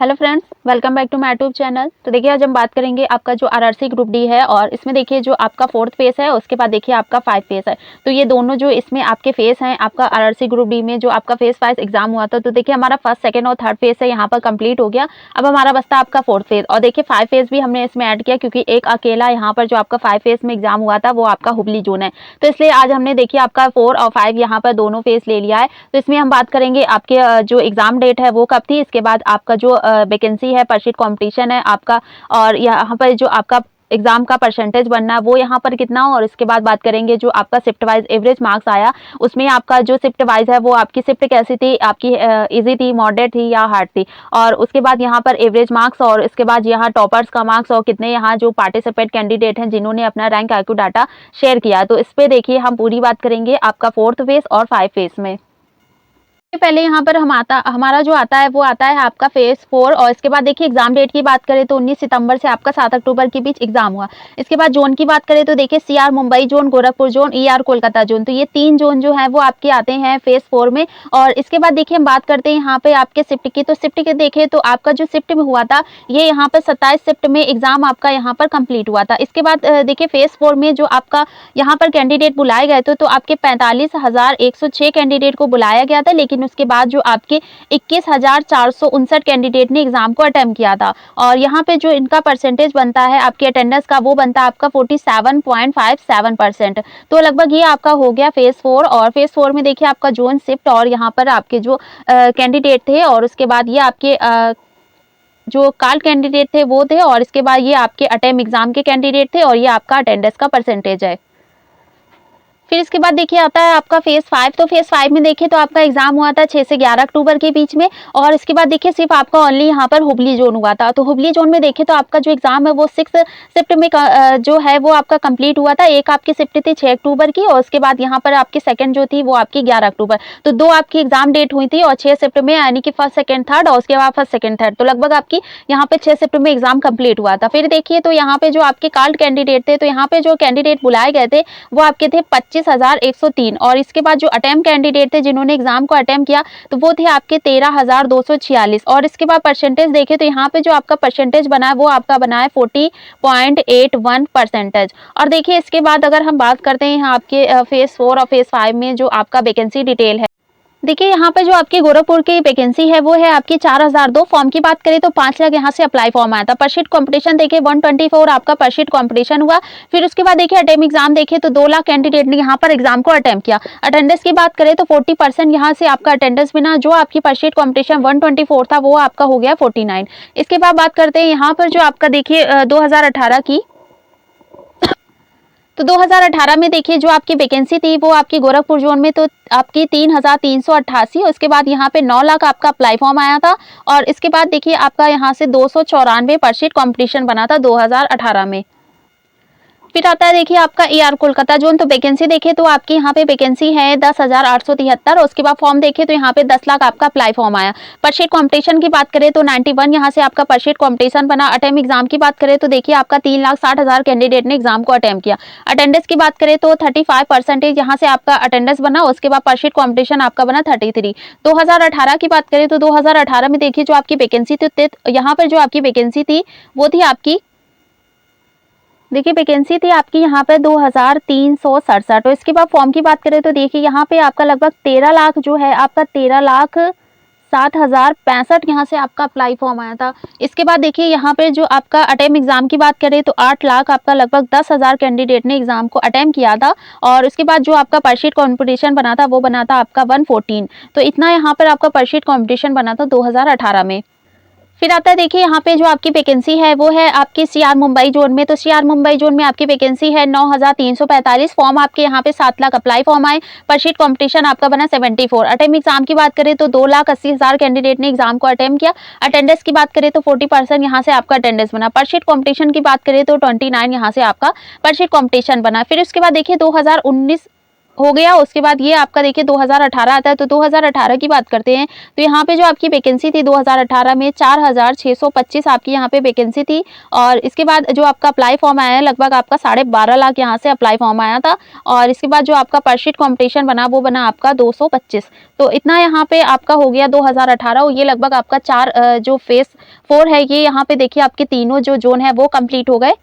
Hello friends, welcome back to my YouTube channel. तो देखिए आज हम बात करेंगे आपका जो आरआरसी ग्रुप डी है और इसमें देखिए जो आपका 4th फेस है उसके बाद देखिए आपका 5 फेस है। तो ये दोनों जो इसमें आपके फेस हैं आपका आरआरसी ग्रुप डी में जो आपका फेस वाइज एग्जाम हुआ था, तो देखिए हमारा फर्स्ट, सेकंड और थर्ड फेस है यहाँ पर कंप्लीट हो गया। अब हमारा बचता आपका 4th फेस और देखिए 5 फेस भी हमने इसमें ऐड किया क्योंकि एक अकेला यहाँ पर जो आपका 5 फेस में एग्जाम हुआ था वो आपका हुबली जोन है। तो इसलिए आज हमने देखिए आपका 4 और 5 यहाँ पर दोनों फेस ले लिया है। तो इसमें हम बात करेंगे आपके जो एग्जाम डेट है वो कब थी, इसके बाद आपका जो वैकेंसी है, परशीट कंपटीशन है आपका, और यहाँ पर जो आपका एग्जाम का परसेंटेज बनना है वो यहाँ पर कितना, और इसके बाद बात करेंगे जो आपका शिफ्ट वाइज एवरेज मार्क्स आया उसमें आपका जो शिफ्ट वाइज है वो आपकी शिफ्ट कैसी थी, आपकी इजी थी, मॉडरेट थी या हार्ड थी, और उसके बाद यहाँ पर एवरेज मार्क्स, और इसके बाद यहाँ टॉपर्स का मार्क्स और कितने यहाँ जो पार्टिसिपेट कैंडिडेट हैं जिन्होंने अपना रैंक आईक्यू डाटा शेयर किया। तो इस पर देखिए हम पूरी बात करेंगे आपका 4th फेस और 5 फेस में। पहले यहाँ पर हमारा जो आता है वो आता है आपका फेज 4, और इसके बाद देखिए एग्जाम डेट की बात करें तो 19 सितंबर से आपका 7 अक्टूबर के बीच एग्जाम हुआ। इसके बाद जोन की बात करें तो देखिए CR Mumbai zone, Gorakhpur zone, ER Kolkata zone, तो ये 3 जोन जो है वो आपके आते हैं फेज 4 में। और इसके बाद देखिए हम बात करते हैं यहाँ पे आपके शिफ्ट की। तो शिफ्ट के देखें तो आपका जो शिफ्ट में हुआ था ये यहाँ पर 27 शिफ्ट में एग्जाम आपका यहाँ पर कंप्लीट हुआ था। इसके बाद देखिए फेज 4 में जो आपका यहाँ पर कैंडिडेट बुलाए गए थे तो आपके 45,106 कैंडिडेट को बुलाया गया था, लेकिन उसके बाद जो आपके 21,459 कैंडिडेट ने एग्जाम को अटेम्प्ट किया था। और यहाँ पे जो इनका परसेंटेज बनता है आपके अटेंडेंस का वो बनता है आपका 47.57%। तो लगभग ये आपका हो गया फेज 4। और फेज 4 में देखिए आपका जोन शिफ्ट और यहाँ पर आपके जो कैंडिडेट थे, और उसके बाद ये आपके जो कार्ड कैंडिडेट थे वो थे, और इसके बाद ये आपके अटेम्प्ट एग्जाम के कैंडिडेट थे, और ये आपका अटेंडेंस का परसेंटेज है। फिर इसके बाद देखिए आता है आपका फेज 5। तो फेज 5 में देखिए तो आपका एग्जाम हुआ था 6 से 11 अक्टूबर के बीच में, और इसके बाद देखिए सिर्फ आपका ओनली यहाँ पर हुबली जोन हुआ था। तो हुबली जोन में देखिए तो आपका जो एग्जाम है वो 6 शिफ्ट में जो है वो आपका कंप्लीट हुआ था। एक आपकी शिफ्ट थी 6 अक्टूबर की, और उसके बाद यहाँ पर आपकी सेकंड जो थी वो आपकी 11 अक्टूबर। तो 2 आपकी एग्जाम डेट हुई थी और 6 शिफ्ट में, यानी कि फर्स्ट, सेकंड, थर्ड, और उसके बाद फर्स्ट, सेकंड, थर्ड। तो लगभग आपकी यहाँ पे 6 शिफ्ट में एग्जाम कंप्लीट हुआ था। फिर देखिए तो यहाँ पे जो आपके कार्ड कैंडिडेट थे, तो यहाँ पे जो कैंडिडेट बुलाए गए थे वो आपके थे 25,103। और इसके बाद जो अटेम्प्ट कैंडिडेट थे जिन्होंने एग्जाम को अटेम्प्ट किया तो वो थे आपके 13,246। और इसके बाद परसेंटेज देखें तो यहाँ पे जो आपका परसेंटेज बना है वो आपका बना है 40.81%। और देखिए इसके बाद अगर हम बात करते हैं यहाँ आपके फेज 4 और फेज 5 में जो आपका वैकेंसी डिटेल है, देखिए यहाँ पे जो आपकी गोरखपुर की वैकेंसी है वो है आपकी 4,002। फॉर्म की बात करें तो 5 लाख यहाँ से अप्लाई फॉर्म आया था। परशीट कंपटीशन देखिए 124 आपका परशीट कंपटीशन हुआ। फिर उसके बाद देखिए अटेम्प्ट एग्जाम देखिए तो 2 लाख कैंडिडेट ने यहाँ पर एग्जाम को अटेम्प्ट किया। अटेंडेंस की बात करें तो 40% यहाँ से आपका अटेंडेंस बिना, जो आपकी परशीट कंपटीशन 124 था वो आपका हो गया 49। इसके बाद बात करते हैं यहाँ पर जो आपका देखिए 2018 की। तो 2018 में देखिए जो आपकी वैकेंसी थी वो आपकी गोरखपुर जोन में तो आपकी 3,388। उसके बाद यहाँ पे 9 लाख आपका अप्लाई फॉर्म आया था, और इसके बाद देखिए आपका यहाँ से 294 परशीट कंपटीशन बना था 2018 में। फिर आता है देखिए आपका ईआर कोलकाता जोन। तो वैकेंसी देखे तो आपकी यहाँ पे वैकेंसी है 10,873, और उसके बाद फॉर्म देखे तो यहाँ पे 10 लाख आपका अप्लाई फॉर्म आया। परशीट कंपटीशन की बात करें तो 91 यहाँ से आपका परशीट कंपटीशन बना। अटेम्प्ट एग्जाम की बात करें तो देखिए आपका 3,60,000 कैंडिडेट ने एग्जाम को अटेम्प्ट किया। अटेंडेंस की बात करें तो 35% यहाँ से आपका अटेंडेंस बना, उसके बाद परशीट कंपटीशन आपका बना 33। 2018 की बात करें तो 2018 में देखिए जो आपकी वैकेंसी थी, यहाँ पर जो आपकी वैकेंसी थी वो थी आपकी, देखिए वैकेंसी थी आपकी यहाँ पे 2,367। और इसके बाद फॉर्म की बात करें तो देखिए यहाँ पे आपका लगभग 13 लाख जो है आपका 13,07,065 यहाँ से आपका अप्लाई फॉर्म आया था। इसके बाद देखिए यहाँ पे जो आपका अटेम्प्ट एग्जाम की बात करें तो 8 लाख आपका लगभग 10,000 कैंडिडेट ने एग्जाम को अटेम्प्ट किया था। और उसके बाद जो आपका परशीट कॉम्पिटिशन बना था वो बना था आपका 114। तो इतना यहाँ पर आपका परशीट कॉम्पिटिशन बना था 2018 में। फिर आता है देखिए यहाँ पे जो आपकी वैकेंसी है वो है आपकी सीआर मुंबई जोन में। तो सीआर मुंबई जोन में आपकी वैकेंसी है 9,345। फॉर्म आपके यहाँ पे 7 लाख अप्लाई फॉर्म आए। परशीट कंपटीशन आपका बना 74। अटेम्प्ट एग्जाम की बात करें तो 2,80,000 कैंडिडेट ने एग्जाम को अटेम्प्ट किया। अटेंडेंस की बात करें तो 40% यहाँ से आपका अटेंडेंस बना। परशीट कंपटीशन की बात करें तो 29 यहाँ से आपका परशीट कंपटीशन बना। फिर उसके बाद देखिए हो गया। उसके बाद ये आपका देखिए 2018 आता है, तो 2018 की बात करते हैं। तो यहाँ पे जो आपकी वैकेंसी थी 2018 में 4625 आपकी यहाँ पे वैकेंसी थी। और इसके बाद जो आपका अप्लाई फॉर्म आया है लगभग आपका 12.5 लाख यहाँ से अप्लाई फॉर्म आया था। और इसके बाद जो आपका पर शीट कॉम्पिटिशन बना वो बना आपका 225। तो इतना यहाँ पे आपका हो गया 2018। ये लगभग आपका जो फेज 4 है ये यहाँ पे देखिए आपके तीनों जो जोन है वो कंप्लीट हो गए।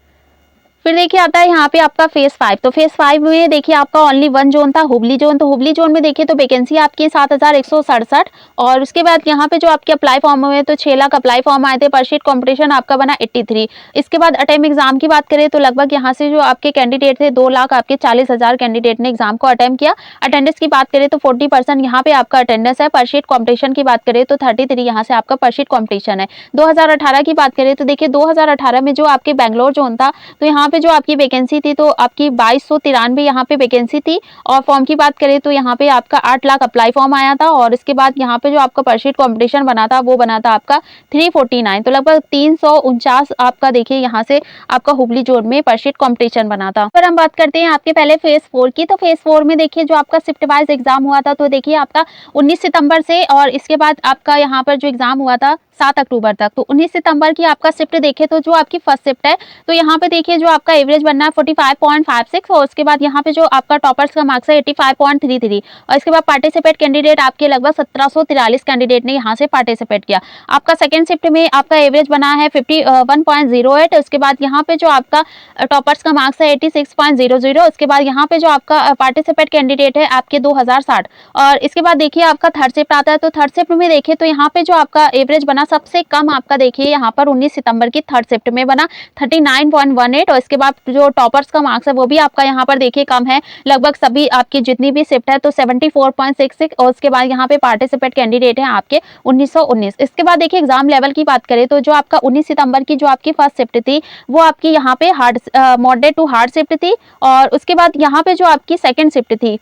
फिर देखिए आता है यहाँ पे आपका फेज 5। तो फेज 5 में देखिए आपका ओनली वन जोन था, हुबली जोन। तो हुबली जोन में देखिए तो वैकेंसी आपकी 7167। और उसके बाद यहाँ पे जो आपके अप्लाई फॉर्म हुए तो 6 लाख अप्लाई फॉर्म आए थे। पर शीट कॉम्पिटिशन आपका बना 83। इसके बाद अटेम्प्ट एग्जाम की बात करें तो लगभग यहाँ से जो आपके कैंडिडेट थे 2 लाख आपके 40,000 कैंडिडेट ने एग्जाम को अटेम्प्ट किया। अटेंडेंस की बात करें तो 40% यहाँ पे आपका अटेंडेंस है। पर शीट कॉम्पिटिशन की बात करें तो 33 यहाँ से आपका पर शीट कॉम्पिटिशन है। 2018 की बात करें तो देखिए 2018 में जो आपके बैंगलोर जोन था तो यहाँ पे जो आपकी वैकेंसी थी तो आपकी 2293 यहाँ पे वैकेंसी थी। और फॉर्म की बात करें तो यहाँ पे आपका 8 लाख अप्लाई फॉर्म आया था। और इसके बाद यहाँ पे जो आपका पर शीट कॉम्पिटिशन बना था वो बना था आपका 349। तो लगभग 349 आपका देखिए यहाँ से आपका हुबली जोन में पर शीट कॉम्पिटिशन बना था। फिर हम बात करते हैं आपके पहले फेज 4 की। तो फेज 4 में देखिए जो आपका शिफ्ट वाइज एग्जाम हुआ था तो देखिए आपका 19 सितंबर से और इसके बाद आपका यहाँ पर जो एग्जाम हुआ था 7 अक्टूबर तक। तो 19 सितंबर की आपका शिफ्ट देखे तो जो आपकी फर्स्ट शिफ्ट है तो यहाँ पे देखिए जो आपका एवरेज बनना है 45.56। और उसके बाद यहाँ पे जो आपका टॉपर्स का मार्क्स है 85.33। और इसके बाद पार्टिसिपेट कैंडिडेट आपके लगभग 1743 कैंडिडेट ने यहाँ से पार्टिसिपेट किया। आपका सेकंड शिफ्ट में आपका एवरेज बना है 51.08। उसके बाद यहाँ पे जो आपका टॉपर्स का मार्क्स है 86.00। उसके बाद यहाँ पे जो आपका पार्टिसिपेट कैंडिडेट है आपके 2060। और इसके बाद देखिए आपका थर्ड शिफ्ट आता है। तो थर्ड शिफ्ट में देखिए तो यहाँ पे जो आपका एवरेज बना सबसे कम आपका देखिए यहाँ पर 19 सितंबर की थर्ड शिफ्ट में बना 39.18। और इसके बाद जो टॉपर्स का मार्क्स है वो भी आपका यहाँ पर देखिए कम है, लगभग सभी आपकी जितनी भी शिफ्ट है तो 74.66। और उसके बाद यहाँ पे पार्टिसिपेट कैंडिडेट है आपके 1919। इसके बाद देखिए एग्जाम लेवल की बात करें तो जो आपका 19 सितंबर की जो आपकी फर्स्ट शिफ्ट थी वो आपकी यहाँ पे hard moderate to hard shift थी। और उसके बाद यहाँ पे जो आपकी सेकेंड शिफ्ट थी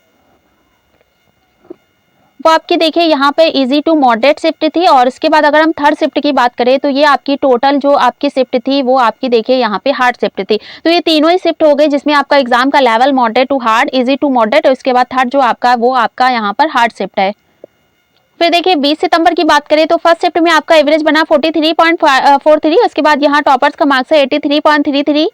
वो आपकी देखिए यहाँ पे इजी टू मॉडरेट शिफ्ट थी। और उसके बाद अगर हम थर्ड शिफ्ट की बात करें तो ये आपकी टोटल जो आपकी शिफ्ट थी वो आपकी देखिए यहाँ पे हार्ड शिफ्ट थी। तो ये तीनों ही शिफ्ट हो गई जिसमें आपका एग्जाम का level moderate to hard, easy to moderate और उसके बाद थर्ड जो आपका वो आपका यहाँ पर हार्ड शिफ्ट है। फिर देखिए 20 सितंबर की बात करें तो फर्स्ट शिफ्ट में आपका एवरेज बना 43.43। उसके बाद यहाँ टॉपर्स का मार्क्स है 83.33।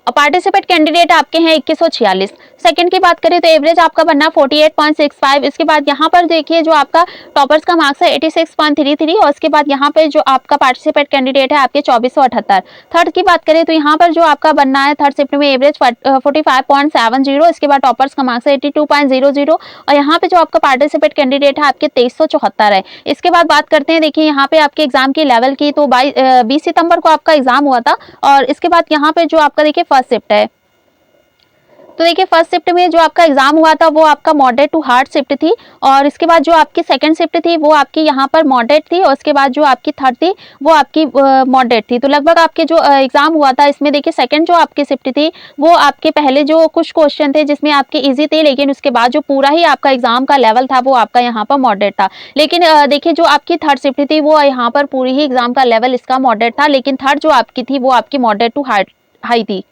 और पार्टिसिपेट कैंडिडेट आपके हैं 2146। सेकंड की बात करें तो एवरेज आपका बनना 48.65। इसके बाद यहाँ पर देखिए जो आपका टॉपर्स का मार्क्स है 86.33। और उसके बाद यहाँ पे जो आपका पार्टिसिपेट कैंडिडेट है आपके 2478। थर्ड की बात करें तो यहाँ पर जो आपका बनना है थर्ड शिफ्ट में एवरेज 45.70। इसके बाद टॉपर्स का मार्क्स है 82.00। और यहाँ पे जो आपका पार्टिसिपेट कैंडिडेट है आपके 2374 है। इसके बाद बात करते हैं देखिए यहाँ पे आपके एग्जाम की लेवल की। तो 20 सितंबर को आपका एग्जाम हुआ था। और इसके बाद यहाँ पे जो आपका देखिए फर्स्ट शिफ्ट है तो देखिए फर्स्ट शिफ्ट में जो आपका एग्जाम हुआ था वो आपका मॉडरेट टू हार्ड शिफ्ट थी। और इसके बाद जो आपकी सेकंड शिफ्ट थी वो आपकी यहाँ पर मॉडरेट थी। और उसके बाद जो आपकी थर्ड थी वो आपकी मॉडरेट थी। तो लगभग आपके जो एग्जाम हुआ था इसमें देखिए सेकंड जो आपकी शिफ्ट थी वो आपके पहले जो कुछ क्वेश्चन थे जिसमें आपके इजी थे, लेकिन उसके बाद जो पूरा ही आपका एग्जाम का लेवल था वो आपका यहाँ पर मॉडरेट था। लेकिन देखिए जो आपकी थर्ड शिफ्ट थी वो यहाँ पर पूरी ही एग्जाम का लेवल इसका मॉडरेट था, लेकिन थर्ड जो आपकी थी वो आपकी मॉडरेट टू हाई थी।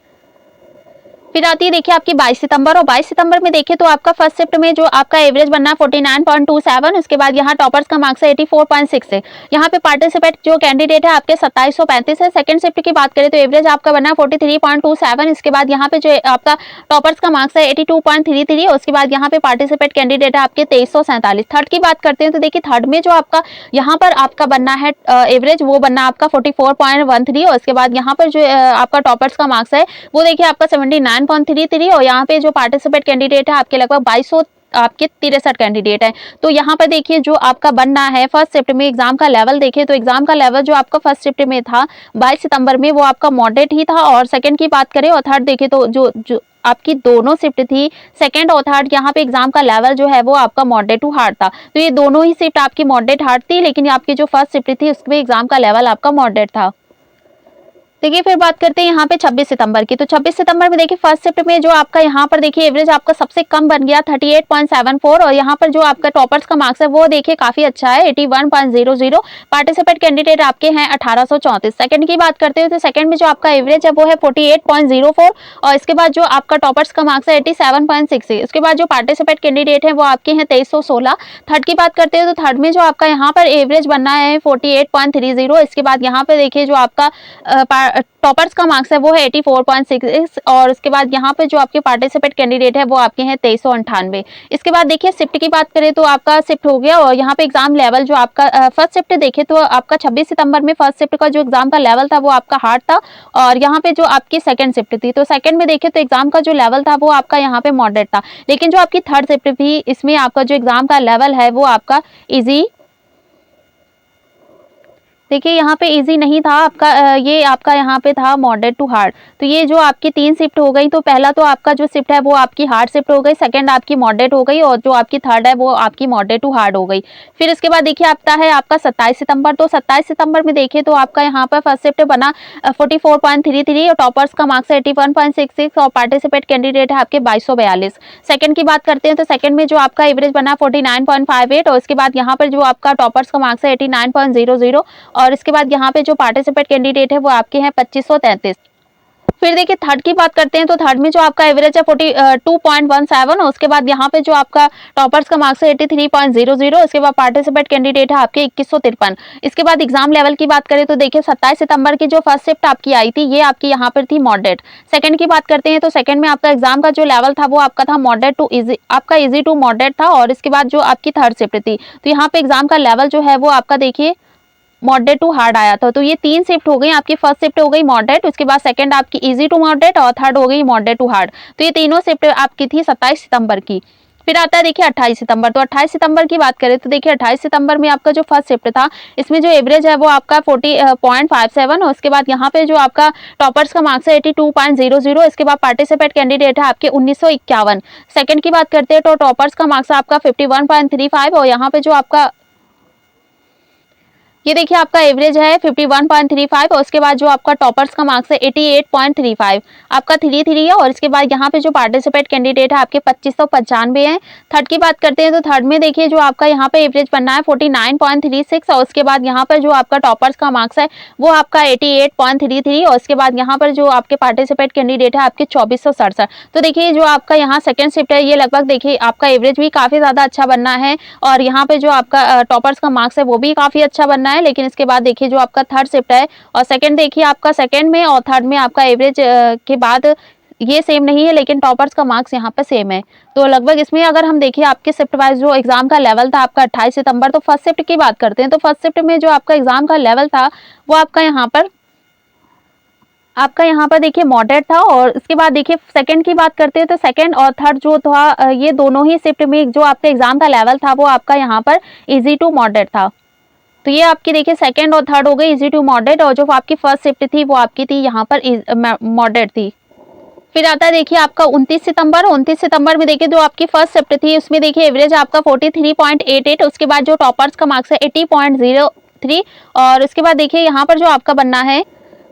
फिर आती है देखिए आपकी 22 सितंबर। और 22 सितंबर में देखिए तो आपका फर्स्ट शिफ्ट में जो आपका एवरेज बनना है 49.27। उसके बाद यहाँ टॉपर्स का मार्क्स है 84.6 है। यहाँ पे पार्टिसिपेट जो कैंडिडेट है आपके 2735 है। सेकंड शिफ्ट की बात करें तो एवरेज आपका बनना है 43.27। इसके बाद यहाँ पे जो आपका टॉपर्स का मार्क्स है 82.33। उसके बाद यहाँ पे पार्टिसिपेट कैंडिडेट है आपके 2347। थर्ड की बात करते हैं तो देखिए थर्ड में जो आपका यहाँ पर आपका बनना है एवरेज वो बनना आपका 44.13। और उसके बाद यहाँ पर जो आपका टॉपर्स का मार्क्स है वो देखिए आपका 79.33। और यहाँ पे जो पार्टिसिपेट कैंडिडेट है आपके लगभग 2200 आपके 63 कैंडिडेट है। तो यहाँ पर देखिए जो आपका बनना है फर्स्ट शिफ्ट में एग्जाम का लेवल देखिए तो एग्जाम का लेवल जो आपका फर्स्ट शिफ्ट में था 22 सितंबर में वो आपका मॉडरेट ही था। और सेकंड की बात करें और थर्ड देखिए तो जो आपकी दोनों शिफ्ट थी सेकंड और थर्ड यहाँ पे एग्जाम का लेवल जो है वो आपका मॉडरेट टू हार्ड था। तो ये दोनों ही शिफ्ट आपकी मॉडरेट हार्ड थी, लेकिन आपकी जो फर्स्ट शिफ्ट थी उसमें एग्जाम का लेवल आपका मॉडरेट था। देखिए फिर बात करते हैं यहाँ पे 26 सितंबर की। तो 26 सितंबर में देखिए फर्स्ट शिफ्ट में जो आपका यहाँ पर देखिए एवरेज आपका सबसे कम बन गया 38.74 और यहाँ पर जो आपका टॉपर्स का मार्क्स है वो देखिए काफी अच्छा है 81.00। पार्टिसिपेट कैंडिडेट आपके हैं 1834। सेकंड की बात करते हैं तो सेकंड में जो आपका एवरेज है वो है 48.04 और इसके बाद जो आपका टॉपर्स का मार्क्स है 87.66। उसके बाद जो पार्टिसिपेट कैंडिडेट है वो आपके हैं 2316। थर्ड की बात करते हैं तो थर्ड में जो आपका यहाँ पर एवरेज बनना है 48.30। इसके बाद यहाँ पे देखिए जो आपका टॉपर्स का मार्क्स है वो है 84.66 और उसके बाद यहाँ पे जो आपके पार्टिसिपेट कैंडिडेट है वो आपके हैं 2398। इसके बाद देखिए शिफ्ट की बात करें तो आपका शिफ्ट हो गया और यहाँ पे एग्जाम लेवल जो आपका फर्स्ट शिफ्ट देखे तो आपका 26 सितंबर में फर्स्ट शिफ्ट का जो एग्जाम का लेवल था वो आपका हार्ड था और यहाँ पे जो आपकी सेकंड शिफ्ट थी तो सेकंड में देखे तो एग्जाम का जो लेवल था वो आपका यहाँ पे मॉडरेट था। लेकिन जो आपकी थर्ड शिफ्ट थी इसमें आपका जो एग्जाम का लेवल है वो आपका इजी, देखिए यहाँ पे इजी नहीं था आपका, ये आपका यहाँ पे था मॉडरेट टू हार्ड। तो ये जो आपकी तीन शिफ्ट हो गई तो पहला तो आपका जो शिफ्ट है वो आपकी हार्ड शिफ्ट हो गई, सेकंड आपकी मॉडरेट हो गई और जो आपकी थर्ड है वो आपकी मॉडरेट टू हार्ड हो गई। फिर इसके बाद देखिए आता है आपका 27 सितंबर। तो 27 सितंबर में देखिए तो आपका यहाँ पर फर्स्ट शिफ्ट बना 44.33 और टॉपर्स का मार्क्स 81.66 और पार्टिसिपेट कैंडिडेट है आपके 2242। सेकंड की बात करते हैं तो सेकंड में जो आपका एवरेज बना 49.58 और इसके बाद यहाँ पर जो आपका टॉपर्स का मार्क्स है 89.00 और इसके बाद यहाँ पे जो पार्टिसिपेट कैंडिडेट है वो आपके हैं 2533। फिर देखिए थर्ड की बात करते हैं तो थर्ड में जो आपका एवरेज है 42.17 और उसके बाद यहाँ पे जो आपका टॉपर्स का मार्क्स है 83.00। इसके बाद पार्टिसिपेट कैंडिडेट है आपके 2153। इसके बाद एग्जाम लेवल की बात करें तो देखिए 27 सितंबर की जो फर्स्ट शिफ्ट आपकी आई थी ये आपकी यहाँ पर थी मॉडरेट। सेकंड की बात करते हैं तो सेकंड में आपका एग्जाम का जो लेवल था वो आपका था मॉडरेट टू इजी, आपका इजी टू मॉडरेट था और इसके बाद जो आपकी थर्ड शिफ्ट थी तो यहाँ पे एग्जाम का लेवल जो है वो आपका देखिए मॉडरेट टू हार्ड आया था। तो ये तीन शिफ्ट हो गई, आपकी फर्स्ट शिफ्ट हो गई मॉडरेट, उसके बाद सेकंड आपकी इजी टू मॉडरेट और थर्ड हो गई मॉडरेट टू हार्ड। तो ये तीनों शिफ्ट आपकी थी 27 सितंबर की। फिर आता है देखिए 28 सितंबर। तो 28 सितंबर की बात करें तो देखिए 28 सितंबर में आपका जो फर्स्ट शिफ्ट था इसमें जो एवरेज है वो आपका 40.57 और उसके बाद यहाँ पे जो आपका टॉपर्स का मार्क्स है 82.00। इसके बाद पार्टिसिपेट कैंडिडेट है आपके 1951। सेकंड की बात करते हैं तो टॉपर्स का मार्क्स आपका 51.35 और यहाँ पे जो आपका ये देखिए आपका एवरेज है 51.35 और उसके बाद जो आपका टॉपर्स का मार्क्स है 88.35 आपका 33 है और इसके बाद यहाँ पे जो पार्टिसिपेट कैंडिडेट है आपके 2595 हैं। थर्ड की बात करते हैं तो थर्ड में देखिए जो आपका यहाँ पे एवरेज बनना है 49.36 और उसके बाद यहाँ पर जो आपका टॉपर्स का मार्क्स है वो आपका 88.33 और उसके बाद यहाँ पर जो आपके पार्टिसिपेट कैंडिडेट है आपके 2467। तो देखिए जो आपका यहाँ सेकेंड शिफ्ट है ये लगभग देखिए आपका एवरेज भी काफी ज्यादा अच्छा बनना है और यहाँ पे जो आपका टॉपर्स का मार्क्स है वो भी काफी अच्छा बनना है। लेकिन इसके बाद देखिए जो आपका थर्ड शिफ्ट है और सेकंड देखिए आपका सेकंड में और थर्ड में आपका एवरेज के बाद ये सेम नहीं है लेकिन टॉपर्स का मार्क्स यहाँ पे सेम है। तो लगभग इसमें अगर हम देखिए आपके शिफ्ट वाइज जो एग्जाम का लेवल था आपका 28 सितंबर। तो फर्स्ट शिफ्ट की बात करते हैं तो फर्स्ट शिफ्ट में जो आपका एग्जाम का लेवल था वो आपका यहाँ पर देखिए मॉडरेट था और इसके बाद देखिए सेकंड की बात करते हैं तो सेकंड और थर्ड जो था ये दोनों ही शिफ्ट में जो आपका एग्जाम का लेवल था वो आपका यहाँ पर इजी टू मॉडरेट था। तो ये आपकी देखिए सेकंड और थर्ड हो गई इजी टू मॉडरेट और जो आपकी फर्स्ट शिफ्ट थी वो आपकी थी यहाँ पर मॉडरेट थी। फिर आता है देखिए आपका 29 सितंबर। 29 सितंबर में देखिए जो आपकी फर्स्ट शिफ्ट थी उसमें देखिए एवरेज आपका 43.88 उसके बाद जो टॉपर्स का मार्क्स है 80.03 और उसके बाद देखिए यहाँ पर जो आपका बनना है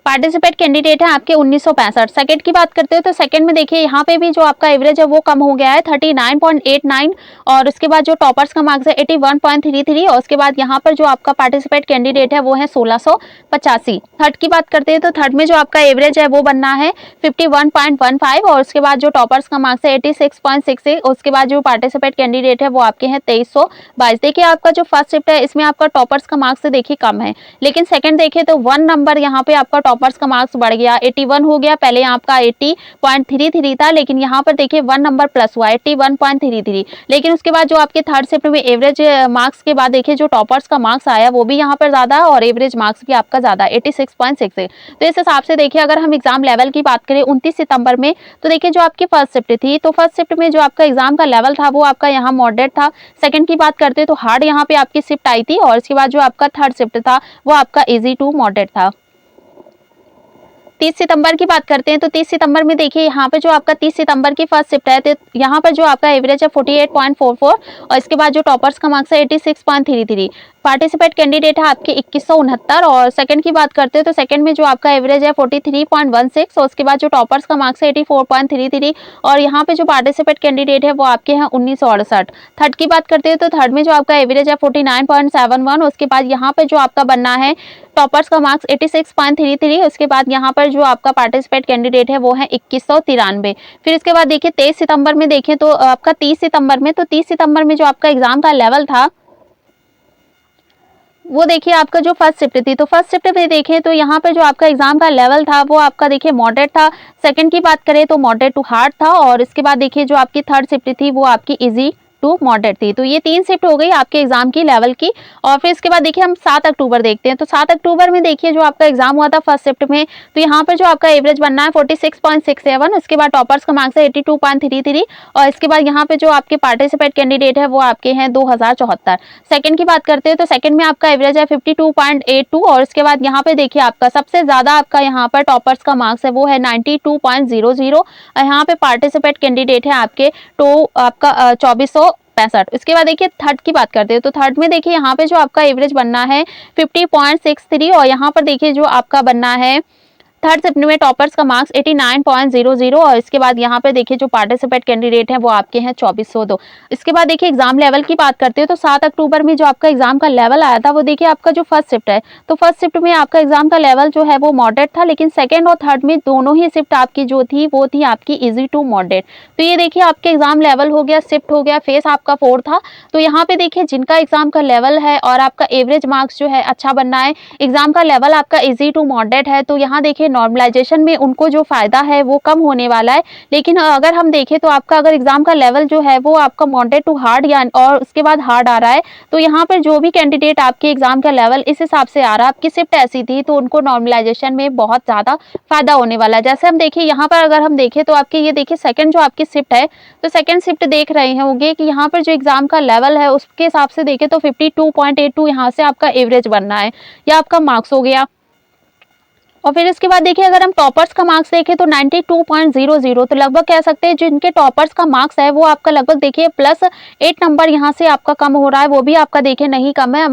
पार्टिसिपेट कैंडिडेट है आपके 1965। सेकंड की बात करते हो तो सेकंड में देखिए यहाँ पे भी जो आपका एवरेज है वो कम हो गया है 39.89 और उसके बाद जो टॉपर्स का मार्क्स है 81.33 और उसके बाद यहाँ पर जो आपका पार्टिसिपेट कैंडिडेट है वो है 1685। थर्ड की बात करते हैं तो थर्ड में जो आपका एवरेज है वो बनना है 51.15 और उसके बाद जो टॉपर्स का मार्क्स है 86.66 उसके बाद जो पार्टिसिपेट कैंडिडेट है वो आपके हैं 2322। देखिए आपका जो फर्स्ट शिफ्ट है इसमें आपका टॉपर्स का मार्क्स देखिए कम है लेकिन सेकंड देखिए तो 1 नंबर यहाँ पे आपका टॉपर्स का मार्क्स बढ़ गया 81 हो गया। पहले आपका 80.33 था लेकिन यहाँ पर देखिए 1 नंबर प्लस हुआ 81.33। लेकिन उसके बाद जो आपके थर्ड शिफ्ट में एवरेज मार्क्स के बाद देखिए जो टॉपर्स का मार्क्स आया वो भी यहाँ पर ज्यादा और एवरेज मार्क्स भी आपका ज्यादा 86.66। तो इस हिसाब से देखिए अगर हम एग्जाम लेवल की बात करें 29 सितंबर में तो देखिए जो आपकी फर्स्ट शिफ्ट थी तो फर्स्ट शिफ्ट में जो आपका एग्जाम का लेवल था वो आपका यहाँ मॉडरेट था। सेकंड की बात करते तो हार्ड यहाँ पे आपकी शिफ्ट आई थी और इसके बाद जो आपका थर्ड शिफ्ट था वो आपका इजी टू मॉडरेट था। 30 सितंबर की बात करते हैं तो 30 सितंबर में देखिए यहाँ पे जो आपका 30 सितंबर की फर्स्ट शिफ्ट है तो यहाँ पर जो आपका एवरेज है 48.44 और इसके बाद जो टॉपर्स का मार्क्स है 86.33। पार्टिसिपेट कैंडिडेट है आपके 2169 और सेकंड की बात करते हैं तो सेकंड में जो आपका एवरेज है 43.16 और उसके बाद जो टॉपर्स का मार्क्स है 84.33 और यहाँ पे जो पार्टिसिपेट कैंडिडेट है वो आपके हैं 1968। थर्ड की बात करते हैं तो थर्ड में जो आपका एवरेज है 49.71 उसके बाद यहाँ पे जो आपका बनना है टॉपर्स का मार्क्स 86.33 उसके बाद यहाँ पर जो आपका पार्टिसिपेट कैंडिडेट है वो है 2193। फिर इसके बाद देखिए 23 सितंबर में देखें तो आपका 30 सितंबर में तो 30 सितंबर में जो आपका एग्जाम का लेवल था वो देखिए आपका जो फर्स्ट शिफ्ट थी तो फर्स्ट शिफ्ट में देखें तो यहाँ पे जो आपका एग्जाम का लेवल था वो आपका देखिए मॉडरेट था। सेकंड की बात करें तो मॉडरेट टू हार्ड था और इसके बाद देखिए जो आपकी थर्ड शिफ्ट थी वो आपकी इजी टू मॉडरेट थी। तो ये 3 शिफ्ट हो गई आपके एग्जाम की लेवल की। और फिर इसके बाद देखिए हम 7 अक्टूबर देखते हैं तो 7 अक्टूबर में देखिए जो आपका एग्जाम हुआ था फर्स्ट शिफ्ट में तो यहाँ पर जो आपका एवरेज बनना है 46.67 उसके बाद टॉपर्स का मार्क्स है 82.33 और इसके बाद यहाँ पे जो आपके पार्टिसिपेट कैंडिडेट है वो आपके हैं 2074। सेकंड की बात करते हैं तो सेकंड में आपका एवरेज है 52.82 और इसके बाद यहाँ पे देखिए आपका सबसे ज्यादा आपका यहाँ पर टॉपर्स का मार्क्स है वो है 92.00 और यहाँ पे पार्टिसिपेट कैंडिडेट है आपके तो आपका 2465। उसके बाद देखिए थर्ड की बात करते हैं तो थर्ड में देखिए यहाँ पे जो आपका एवरेज बनना है 50.63 और यहाँ पर देखिए जो आपका बनना है थर्ड शिफ्ट में टॉपर्स का मार्क्स 89.00 और इसके बाद यहाँ पे देखिए जो पार्टिसिपेट कैंडिडेट हैं वो आपके हैं 2402। इसके बाद देखिए एग्जाम लेवल की बात करते हैं तो 7 अक्टूबर में जो आपका एग्जाम का लेवल आया था वो देखिए आपका जो फर्स्ट शिफ्ट है तो फर्स्ट शिफ्ट में आपका एग्जाम का लेवल जो है वो मॉडरेट था लेकिन सेकेंड और थर्ड में दोनों ही शिफ्ट आपकी जो थी वो थी आपकी इजी टू मॉडरेट। तो ये देखिए आपके एग्जाम लेवल हो गया, शिफ्ट हो गया, फेस आपका 4 था। तो यहाँ पे देखिए जिनका एग्जाम का लेवल है और आपका एवरेज मार्क्स जो है अच्छा बनना है, एग्जाम का लेवल आपका इजी टू मॉडरेट है तो यहाँ देखिए नॉर्मलाइजेशन में उनको जो फायदा है वो कम होने वाला है। लेकिन अगर हम देखें तो आपका अगर एग्जाम का लेवल जो है वो आपका मॉडरेट टू हार्ड या और उसके बाद हार्ड आ रहा है तो यहाँ पर जो भी कैंडिडेट आपके एग्जाम का लेवल इस हिसाब से आ रहा है, आपकी शिफ्ट ऐसी थी तो उनको नॉर्मलाइजेशन में बहुत ज्यादा फायदा होने वाला है। जैसे हम देखिए यहाँ पर अगर हम देखें तो आपके ये देखिए सेकंड जो आपकी शिफ्ट है तो सेकंड शिफ्ट देख रहे होंगे कि यहाँ पर जो एग्जाम का लेवल है उसके हिसाब से देखें तो 52.82 यहाँ से आपका एवरेज बनना है या आपका मार्क्स हो गया। और फिर इसके बाद देखिए अगर हम टॉपर्स का मार्क्स देखें तो 92.00 तो लगभग कह सकते हैं जिनके टॉपर्स का मार्क्स है वो आपका लगभग देखिए +8 नंबर यहाँ से आपका कम हो रहा है, वो भी आपका देखिए नहीं कम है,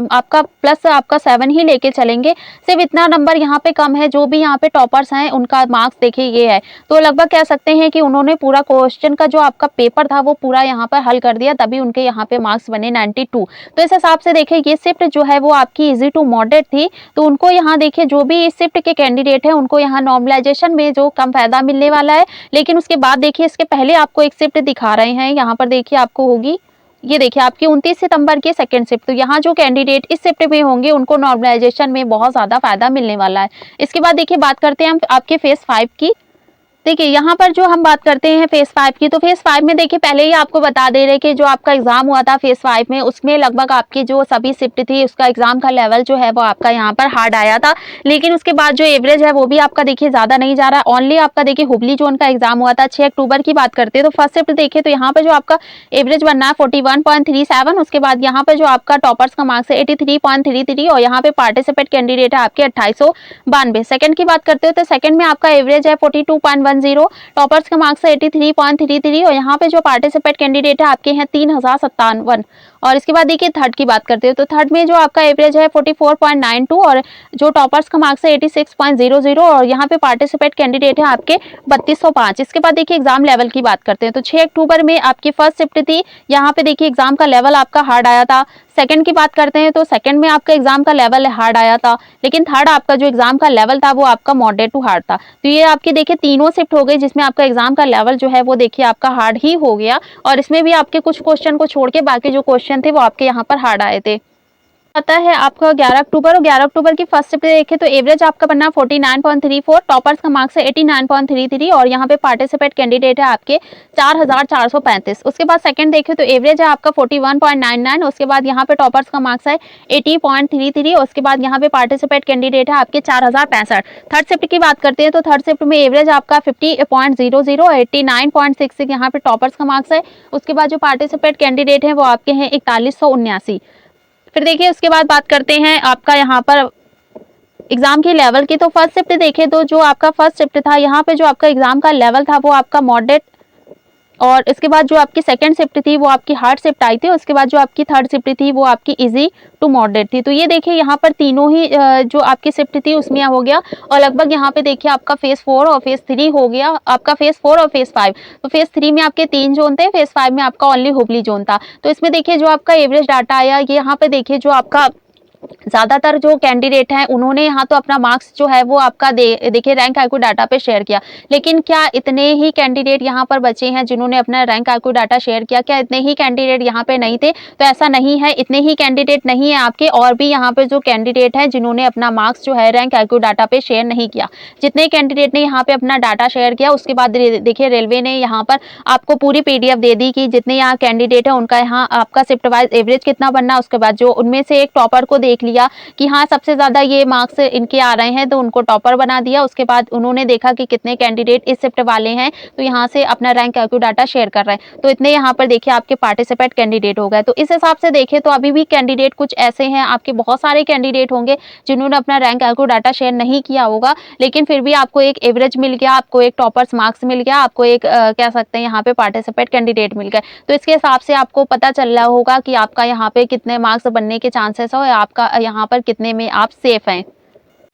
आपका प्लस आपका 7 ही लेके चलेंगे, सिर्फ इतना नंबर यहाँ पे कम है। जो भी यहाँ पे टॉपर्स हैं उनका मार्क्स देखिए ये है तो लगभग कह सकते हैं कि उन्होंने पूरा क्वेश्चन का जो आपका पेपर था वो पूरा यहाँ पर हल कर दिया तभी उनके यहाँ पे मार्क्स बने 92। तो इस हिसाब से देखिए ये शिफ्ट जो है वो आपकी इजी टू मॉडरेट थी तो उनको यहाँ देखिए जो भी इस शिफ्ट के कैंडिडेट है उनको यहाँ नॉर्मलाइजेशन में जो कम फायदा मिलने वाला है। लेकिन उसके बाद देखिए इसके पहले आपको एक शिफ्ट दिखा रहे हैं, यहाँ पर देखिए आपको होगी ये देखिए आपकी 29 सितंबर की सेकंड शिफ्ट। तो यहाँ जो कैंडिडेट इस शिफ्ट में होंगे उनको नॉर्मलाइजेशन में बहुत ज्यादा फायदा मिलने वाला है। इसके बाद देखिए बात करते हैं हम आपके फेज 5 की। देखिए यहाँ पर जो हम बात करते हैं फेज 5 की तो फेज 5 में देखिए पहले ही आपको बता दे रहे कि जो आपका एग्जाम हुआ था फेज 5 में उसमें लगभग आपकी जो सभी शिफ्ट थी उसका एग्जाम का लेवल जो है वो आपका यहाँ पर हार्ड आया था। लेकिन उसके बाद जो एवरेज है वो भी आपका देखिए ज्यादा नहीं जा रहा है। ओनली आपका देखिए हुबली जोन का एग्जाम हुआ था 6 अक्टूबर की बात करते हैं तो फर्स्ट शिफ्ट देखिए तो यहाँ पर जो आपका एवरेज बनना है 41.37 उसके बाद यहाँ पर जो आपका टॉपर्स का मार्क्स है 83.33 और यहाँ पे पार्टिसिपेट कैंडिडेट है आपके 2892। सेकंड की बात करते हो तो सेकंड में आपका एवरेज है 42.10, टॉपर्स का मार्क्स है 83.33 और यहाँ पे जो पार्टिसिपेट कैंडिडेट है आपके हैं 3057। और इसके बाद देखिए थर्ड की बात करते हो तो थर्ड में जो आपका एवरेज है 44.92 और जो टॉपर्स का मार्क्स है 86.00 और यहाँ पे पार्टिसिपेट कैंडिडेट है आपके 3205। इसके बाद देखिए एग्जाम लेवल की बात करते हैं तो 6 अक्टूबर में आपकी फर्स्ट शिफ्ट थी, यहाँ पे देखिए एग्जाम का लेवल आपका हार्ड आया था। सेकंड की बात करते हैं तो सेकंड में आपका एग्जाम का लेवल हार्ड आया था लेकिन थर्ड आपका जो एग्जाम का लेवल था वो आपका मॉडरेट टू हार्ड था। तो ये आपके देखिए तीनों शिफ्ट हो गई जिसमें आपका एग्जाम का लेवल जो है वो देखिए आपका हार्ड ही हो गया और इसमें भी आपके कुछ क्वेश्चन को छोड़ के बाकी जो क्वेश्चन थे वो आपके यहाँ पर हार्ड आए थे। आता है आपका 11 अक्टूबर और 11 अक्टूबर की फर्स्ट शिफ्ट देखें तो एवरेज आपका बनना 49.34, टॉपर्स का मार्क्स है 89.33 और यहाँ पे पार्टिसिपेट कैंडिडेट है आपके 4435। उसके बाद सेकंड देखें तो एवरेज है आपका 41.99, उसके बाद यहाँ पे टॉपर्स का मार्क्स है 80.33 और उसके बाद यहाँ पे पार्टिसिपेट कैंडिडेट है आपके 4065। थर्ड शिफ्ट की बात करते हैं तो थर्ड शिफ्ट में एवरेज आपका 50.00 और 89.66 यहाँ पे टॉपर्स का मार्क्स है। उसके बाद जो पार्टिसिपेट कैंडिडेट है वो आपके हैं 4179। फिर देखिए उसके बाद बात करते हैं आपका यहाँ पर एग्जाम की लेवल की। तो फर्स्ट शिफ्ट देखें तो जो आपका फर्स्ट शिफ्ट था यहाँ पे जो आपका एग्जाम का लेवल था वो आपका मॉडरेट और इसके बाद जो आपकी सेकंड शिफ्ट थी वो आपकी हार्ड शिफ्ट आई थी। उसके बाद जो आपकी थर्ड शिफ्ट थी वो आपकी इजी टू मॉडरेट थी। तो ये देखिए यहाँ पर तीनों ही जो आपकी शिफ्ट थी उसमें हो गया, और लगभग यहाँ पे देखिए आपका फेज 4 और फेज 3 हो गया, आपका फेज 4 और फेज 5। तो फेज 3 में आपके 3 जोन थे, फेज 5 में आपका ओनली हुबली जोन था। तो इसमें देखिए जो आपका एवरेज डाटा आया, ये यहाँ पे देखिए जो आपका ज्यादातर जो कैंडिडेट हैं उन्होंने यहाँ तो अपना मार्क्स जो है वो आपका देखिए रैंक आईक्यू डाटा पे शेयर किया। लेकिन क्या इतने ही कैंडिडेट यहाँ पर बचे हैं जिन्होंने अपना रैंक आईक्यू डाटा शेयर किया? क्या इतने ही कैंडिडेट यहाँ पे नहीं थे? तो ऐसा नहीं है, इतने ही कैंडिडेट नहीं है आपके, और भी यहाँ पे जो कैंडिडेट हैं जिन्होंने अपना मार्क्स जो है रैंक आईक्यू डाटा पे शेयर नहीं किया। जितने कैंडिडेट ने यहाँ पे अपना डाटा शेयर किया, उसके बाद देखिए रेलवे ने यहाँ पर आपको पूरी पीडीएफ दे दी कि जितने यहाँ कैंडिडेट है उनका यहाँ आपका शिफ्ट वाइज एवरेज कितना बनना। उसके बाद जो उनमें से एक टॉपर को देख लिया कि हाँ सबसे ज्यादा ये मार्क्स इनके आ रहे हैं, तो उनको टॉपर बना दिया। उसके बाद उन्होंने देखा कि कितने कैंडिडेट इस शिफ्ट वाले हैं, तो यहाँ से अपना रैंक आईक्यू डाटा शेयर कर रहे हैं, तो इतने यहाँ पर देखिए आपके पार्टिसिपेट कैंडिडेट हो गए। तो इस हिसाब से देखें तो अभी भी कैंडिडेट कुछ ऐसे हैं, आपके बहुत सारे कैंडिडेट होंगे जिन्होंने अपना रैंक आईक्यू डाटा शेयर नहीं किया होगा, लेकिन फिर भी आपको एक एवरेज मिल गया, आपको एक टॉपर्स मार्क्स मिल गया, आपको एक कह सकते हैं यहाँ पे पार्टिसिपेट कैंडिडेट मिल गए। तो इसके हिसाब से आपको पता चल रहा होगा कि आपका यहाँ पे कितने मार्क्स बनने के चांसेस हो, आपका यहाँ पर कितने में आप सेफ हैं।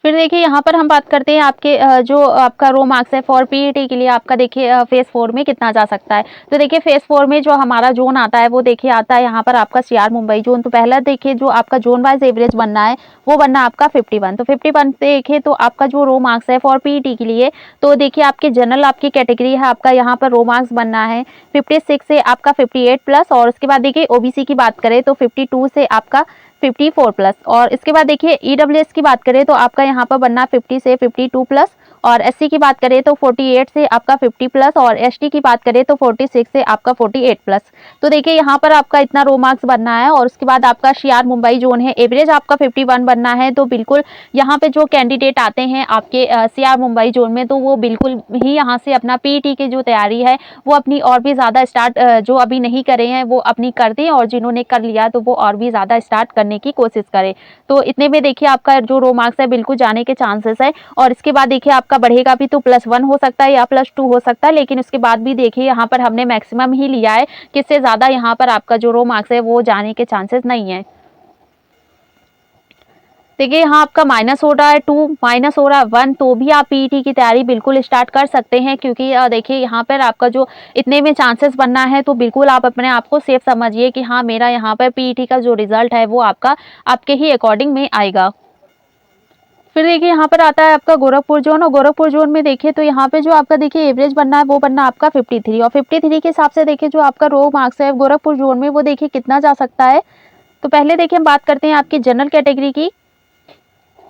फिर देखिए यहाँ पर हम बात करते हैं आपके जो आपका रो मार्क्स है फॉर पीईटी के लिए, आपका देखिए फेज 4 में कितना जा सकता है। तो देखिए फेज 4 में जो हमारा जोन आता है वो देखिए आता है यहाँ पर आपका सीआर मुंबई जोन। तो पहला देखिए जो आपका जोन वाइज एवरेज बनना है वो बनना आपका 51। तो 51 देखिए तो आपका जो रो मार्क्स है फॉर पीईटी के लिए, तो देखिए आपके जनरल आपकी कैटेगरी है, आपका यहाँ पर रो मार्क्स बनना है 56 से आपका 58 प्लस। और उसके बाद देखिए ओबीसी की बात करें तो 52 से आपका 54 प्लस। और इसके बाद देखिए ईडब्ल्यूएस की बात करें तो आपका यहाँ पर बनना 50 से 52 प्लस। और एससी की बात करें तो 48 से आपका 50 प्लस। और एसटी की बात करें तो 46 से आपका 48 प्लस। तो देखिए यहाँ पर आपका इतना रो मार्क्स बनना है। और उसके बाद आपका सीआर मुंबई जोन है, एवरेज आपका 51 बनना है। तो बिल्कुल यहाँ पे जो कैंडिडेट आते हैं आपके सीआर मुंबई जोन में, तो वो बिल्कुल ही यहाँ से अपना पीईटी की जो तैयारी है वो अपनी और भी ज़्यादा स्टार्ट, जो अभी नहीं करे हैं वो अपनी कर दें, और जिन्होंने कर लिया तो वो और भी ज़्यादा स्टार्ट करने की कोशिश करें। तो इतने में देखिए आपका जो रो मार्क्स है बिल्कुल जाने के चांसेस है। और इसके बाद देखिए आपका बढ़ेगा भी तो +1 हो सकता है या +2 हो सकता है, लेकिन उसके बाद भी देखिए यहाँ पर हमने मैक्सिमम ही लिया है, किससे ज़्यादा यहाँ पर आपका जो रो मार्क्स है वो जाने के चांसेस नहीं है। देखिए यहाँ आपका माइनस हो रहा है 2, माइनस हो रहा है 1, तो भी आप पीईटी की तैयारी बिल्कुल स्टार्ट कर सकते हैं, क्योंकि देखिए यहाँ पर आपका जो इतने में चांसेस बनना है, तो बिल्कुल आप अपने आप को सेफ समझिए कि हाँ मेरा यहाँ पर पीईटी का जो रिजल्ट है वो आपका आपके ही अकॉर्डिंग में आएगा। फिर देखिए यहाँ पर आता है आपका गोरखपुर जोन। और गोरखपुर जोन में देखिए तो यहाँ पे जो आपका देखिए एवरेज बनना है वो बनना आपका 53। और 53 के हिसाब से देखिए जो आपका रो मार्क्स है गोरखपुर जोन में वो देखिए कितना जा सकता है। तो पहले देखिए हम बात करते हैं आपकी जनरल कैटेगरी की।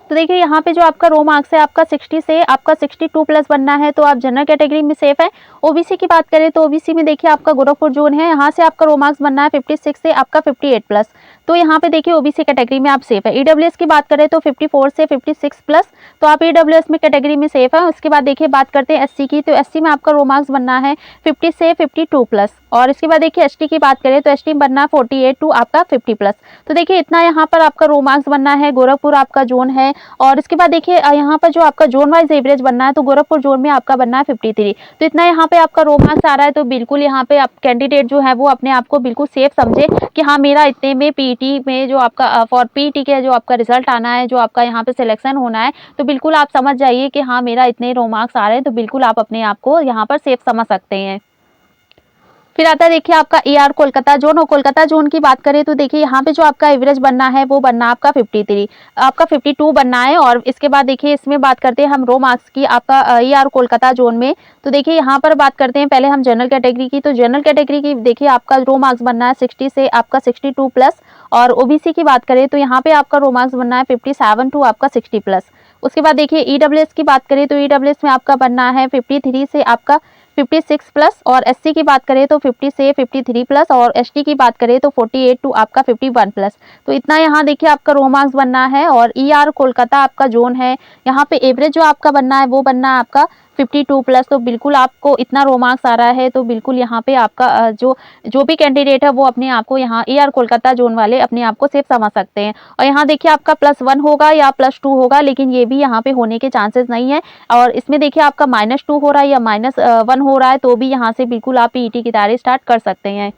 तो देखिए यहाँ पे जो आपका रो मार्क्स है आपका 60 से आपका 62 प्लस बनना है, तो आप जनरल कैटेगरी में सेफ है। ओबीसी की बात करें तो ओबीसी में देखिए आपका गोरखपुर जोन है, यहाँ से आपका रो मार्क्स बनना है 56 से आपका 58 प्लस, तो यहाँ पे देखिए ओबीसी कैटेगरी में आप सेफ है। ईडब्ल्यूएस की बात करें तो 54 से 56 प्लस, तो आप ईडब्ल्यूएस में कैटेगरी में सेफ है। उसके बाद देखिए बात करते हैं एससी की, तो एससी में आपका रो मार्क्स बनना है 50 से 52 प्लस। और इसके बाद देखिए एसटी की बात करें तो एसटी बनना है 48 टू आपका 50 प्लस। तो देखिए इतना यहाँ पर आपका रो मार्क्स बनना है, गोरखपुर आपका जोन है। और इसके बाद देखिए यहाँ पर जो आपका जोन वाइज एवरेज बनना है, तो गोरखपुर जोन में आपका बनना है 53। तो इतना यहाँ पे आपका रो मार्क्स आ रहा है, तो बिल्कुल यहाँ पे आप कैंडिडेट जो है वो अपने आप को बिल्कुल सेफ समझे कि हाँ मेरा इतने में पीईटी में जो आपका फॉर पीईटी के जो आपका रिजल्ट आना है, जो आपका यहाँ पे सिलेक्शन होना है, तो बिल्कुल आप समझ जाइए कि हाँ मेरा इतने रो मार्क्स आ रहे हैं, तो बिल्कुल आप अपने आप को यहाँ पर सेफ समझ सकते हैं। फिर आता है देखिए आपका ईआर कोलकाता जोन। और कोलकाता जोन की बात करें तो देखिए यहाँ पे जो आपका एवरेज बनना है वो बनना आपका 53, आपका 52 बनना है। और इसके बाद देखिए इसमें बात करते हैं हम रो मार्क्स की आपका ईआर कोलकाता जोन में। तो देखिए यहाँ पर बात करते हैं पहले हम जनरल कैटेगरी की। तो जनरल कैटेगरी की देखिए आपका रो मार्क्स बनना है 60 से आपका 62 प्लस। और ओबीसी की बात करें तो यहाँ पे आपका रो मार्क्स बनना है 57 टू आपका 60 प्लस। उसके बाद देखिए ईडब्ल्यूएस की बात करें तो ईडब्ल्यूएस में आपका बनना है 53 से आपका 56 प्लस। और एससी की बात करें तो 50 से 53 प्लस। और एसटी की बात करें तो 48 टू आपका 51 प्लस। तो इतना यहाँ देखिए आपका रो मार्क्स बनना है। और ईआर कोलकाता आपका जोन है, यहाँ पे एवरेज जो आपका बनना है वो बनना है आपका 52 प्लस। तो बिल्कुल आपको इतना रो मार्क्स आ रहा है, तो बिल्कुल यहाँ पे आपका जो भी कैंडिडेट है वो अपने आप को यहाँ ईआर कोलकाता जोन वाले अपने आप को सेफ समझ सकते हैं। और यहाँ देखिए आपका +1 होगा या +2 होगा, लेकिन ये भी यहाँ पे होने के चांसेस नहीं है। और इसमें देखिए आपका -2 हो रहा है या -1 हो रहा है तो भी यहाँ से बिल्कुल आप पीईटी की तैयारी स्टार्ट कर सकते हैं।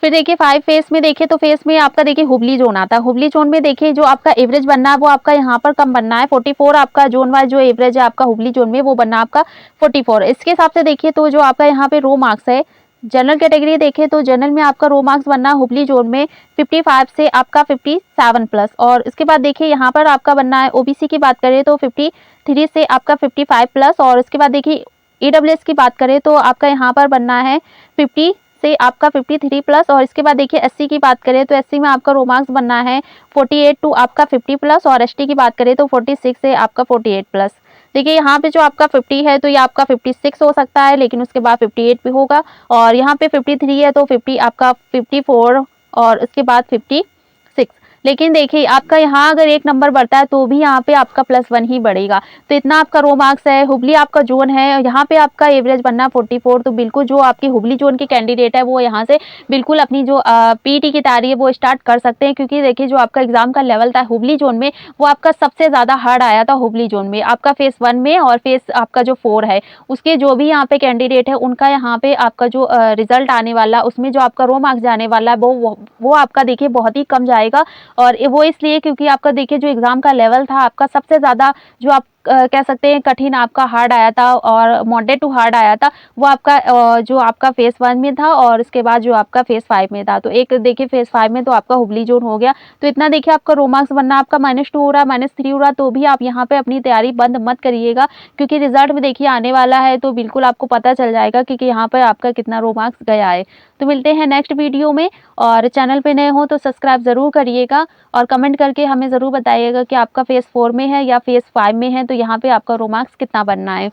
फिर देखिए 5 फेस में देखें तो फेस में आपका देखिए हुबली जोन आता है। हुबली जोन में देखिए जो आपका एवरेज बनना है वो आपका यहाँ पर कम बनना है। 44 आपका जोन वाइज जो एवरेज है आपका हुबली जोन में वो बनना है आपका 44। इसके हिसाब से देखिए तो जो आपका यहाँ पे रो मार्क्स है, जनरल कैटेगरी देखें तो जनरल में आपका रो मार्क्स बनना है हुबली जोन में 55 से आपका 57 प्लस। और इसके बाद देखिए यहाँ पर आपका बनना है ओबीसी की बात करें तो 53 से आपका 55 प्लस। और इसके बाद देखिए ईडब्ल्यूएस की बात करें तो आपका यहाँ पर बनना है 50 से आपका 53 प्लस। और इसके बाद देखिए एससी की बात करें तो एससी में आपका रो मार्क्स बनना है 48 टू आपका 50 प्लस। और एसटी की बात करें तो 46 से आपका 48 प्लस। देखिए यहाँ पे जो आपका 50 है तो ये आपका 56 हो सकता है, लेकिन उसके बाद 58 भी होगा। और यहाँ पे 53 है तो 50 आपका 54 और उसके बाद 56। लेकिन देखिए आपका यहाँ अगर एक नंबर बढ़ता है तो भी यहाँ पे आपका +1 ही बढ़ेगा। तो इतना आपका रो मार्क्स है। हुबली आपका जोन है, यहाँ पे आपका एवरेज बनना 44। तो बिल्कुल जो आपकी हुबली जोन की कैंडिडेट है वो यहाँ से बिल्कुल अपनी जो पीईटी की तैयारी है वो स्टार्ट कर सकते हैं, क्योंकि देखिए जो आपका एग्जाम का लेवल था हुबली जोन में वो आपका सबसे ज़्यादा हार्ड आया था। हुबली जोन में आपका फेस 1 में और फेस आपका जो 4 है उसके जो भी यहाँ पे कैंडिडेट है उनका यहाँ पे आपका जो रिजल्ट आने वाला उसमें जो आपका रो मार्क्स जाने वाला है वो आपका देखिए बहुत ही कम जाएगा। और वो इसलिए क्योंकि आपका देखिए जो एग्ज़ाम का लेवल था आपका सबसे ज़्यादा जो आप कह सकते हैं कठिन आपका हार्ड आया था और मॉडरेट टू हार्ड आया था, वो आपका जो आपका फेस 1 में था और उसके बाद जो आपका फेस 5 में था। तो एक देखिए फेस 5 में तो आपका हुबली जोन हो गया। तो इतना देखिए आपका रो मार्क्स बनना आपका -2 हो रहा है, -3 हो रहा है, तो भी आप यहाँ पे अपनी तैयारी बंद मत करिएगा, क्योंकि रिजल्ट में देखिए आने वाला है तो बिल्कुल आपको पता चल जाएगा कि यहाँ पर आपका कितना रो मार्क्स गया है। तो मिलते हैं नेक्स्ट वीडियो में, और चैनल पे नए हो तो सब्सक्राइब ज़रूर करिएगा और कमेंट करके हमें ज़रूर बताइएगा कि आपका फेस 4 में है या फेस 5 में है, तो यहाँ पे आपका रो मार्क्स कितना बनना है।